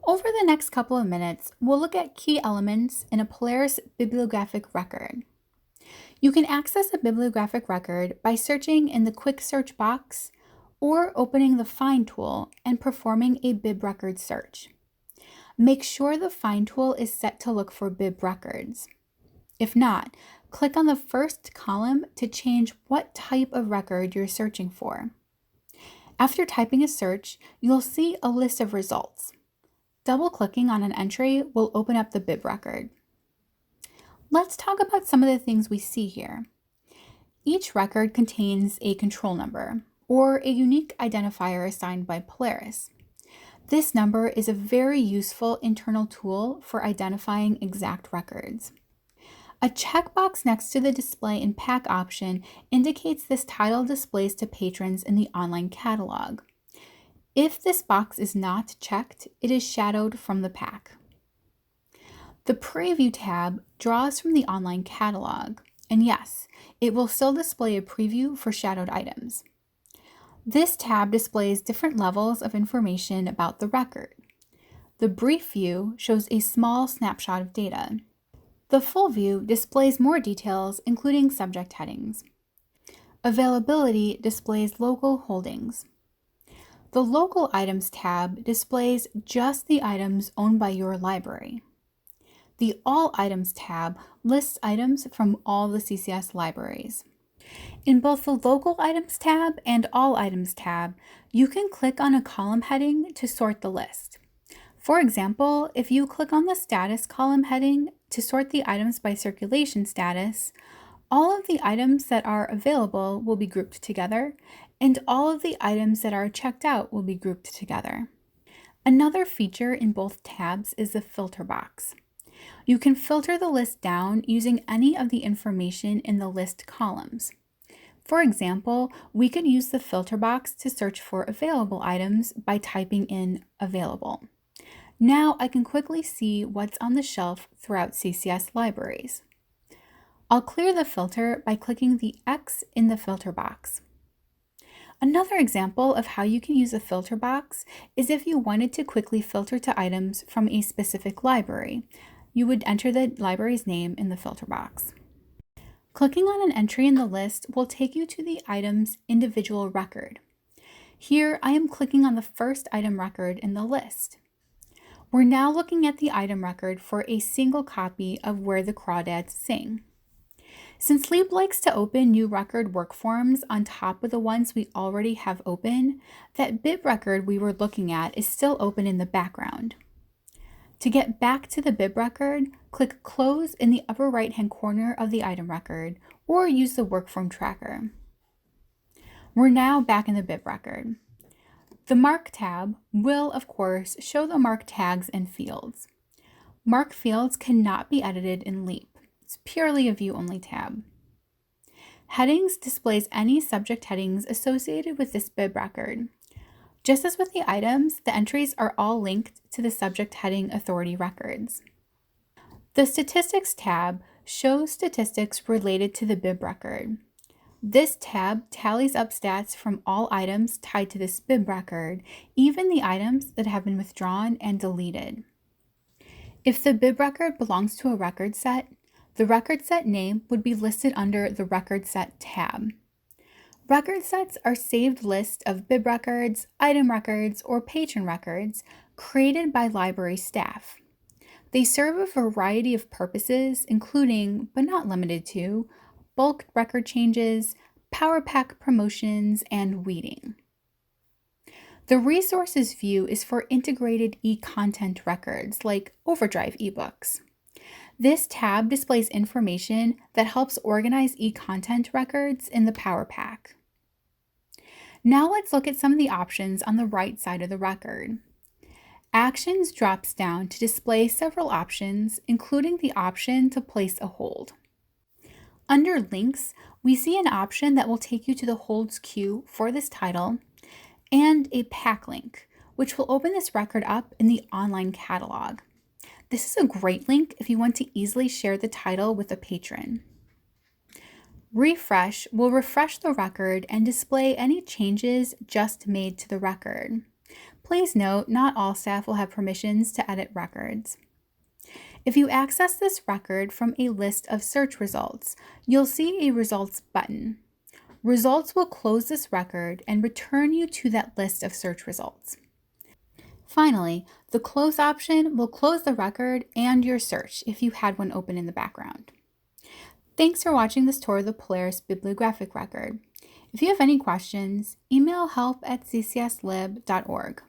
Over the next couple of minutes, we'll look at key elements in a Polaris bibliographic record. You can access a bibliographic record by searching in the quick search box or opening the Find tool and performing a bib record search. Make sure the Find tool is set to look for bib records. If not, click on the first column to change what type of record you're searching for. After typing a search, you'll see a list of results. Double-clicking on an entry will open up the bib record. Let's talk about some of the things we see here. Each record contains a control number, or a unique identifier assigned by Polaris. This number is a very useful internal tool for identifying exact records. A checkbox next to the Display in Pack option indicates this title displays to patrons in the online catalog. If this box is not checked, it is shadowed from the pack. The Preview tab draws from the online catalog, and yes, it will still display a preview for shadowed items. This tab displays different levels of information about the record. The Brief view shows a small snapshot of data. The Full view displays more details, including subject headings. Availability displays local holdings. The Local Items tab displays just the items owned by your library. The All Items tab lists items from all the CCS libraries. In both the Local Items tab and All Items tab, you can click on a column heading to sort the list. For example, if you click on the Status column heading to sort the items by circulation status, all of the items that are available will be grouped together, and all of the items that are checked out will be grouped together. Another feature in both tabs is the filter box. You can filter the list down using any of the information in the list columns. For example, we could use the filter box to search for available items by typing in available. Now I can quickly see what's on the shelf throughout CCS libraries. I'll clear the filter by clicking the X in the filter box. Another example of how you can use a filter box is if you wanted to quickly filter to items from a specific library. You would enter the library's name in the filter box. Clicking on an entry in the list will take you to the item's individual record. Here I am clicking on the first item record in the list. We're now looking at the item record for a single copy of Where the Crawdads Sing. Since Leap likes to open new record work forms on top of the ones we already have open, that bib record we were looking at is still open in the background. To get back to the bib record, click Close in the upper right-hand corner of the item record, or use the workform tracker. We're now back in the bib record. The MARC tab will, of course, show the MARC tags and fields. MARC fields cannot be edited in Leap. It's purely a view-only tab. Headings displays any subject headings associated with this bib record. Just as with the items, the entries are all linked to the subject heading authority records. The Statistics tab shows statistics related to the bib record. This tab tallies up stats from all items tied to this bib record, even the items that have been withdrawn and deleted. If the bib record belongs to a record set, the record set name would be listed under the Record Set tab. Record sets are saved lists of bib records, item records, or patron records created by library staff. They serve a variety of purposes, including, but not limited to, bulk record changes, power pack promotions, and weeding. The Resources view is for integrated e-content records like Overdrive ebooks. This tab displays information that helps organize e-content records in the Power Pack. Now let's look at some of the options on the right side of the record. Actions drops down to display several options, including the option to place a hold. Under Links, we see an option that will take you to the holds queue for this title, and a pack link, which will open this record up in the online catalog. This is a great link if you want to easily share the title with a patron. Refresh will refresh the record and display any changes just made to the record. Please note, not all staff will have permissions to edit records. If you access this record from a list of search results, you'll see a Results button. Results will close this record and return you to that list of search results. Finally, the Close option will close the record and your search if you had one open in the background. Thanks for watching this tour of the Polaris bibliographic record. If you have any questions, email help@ccslib.org.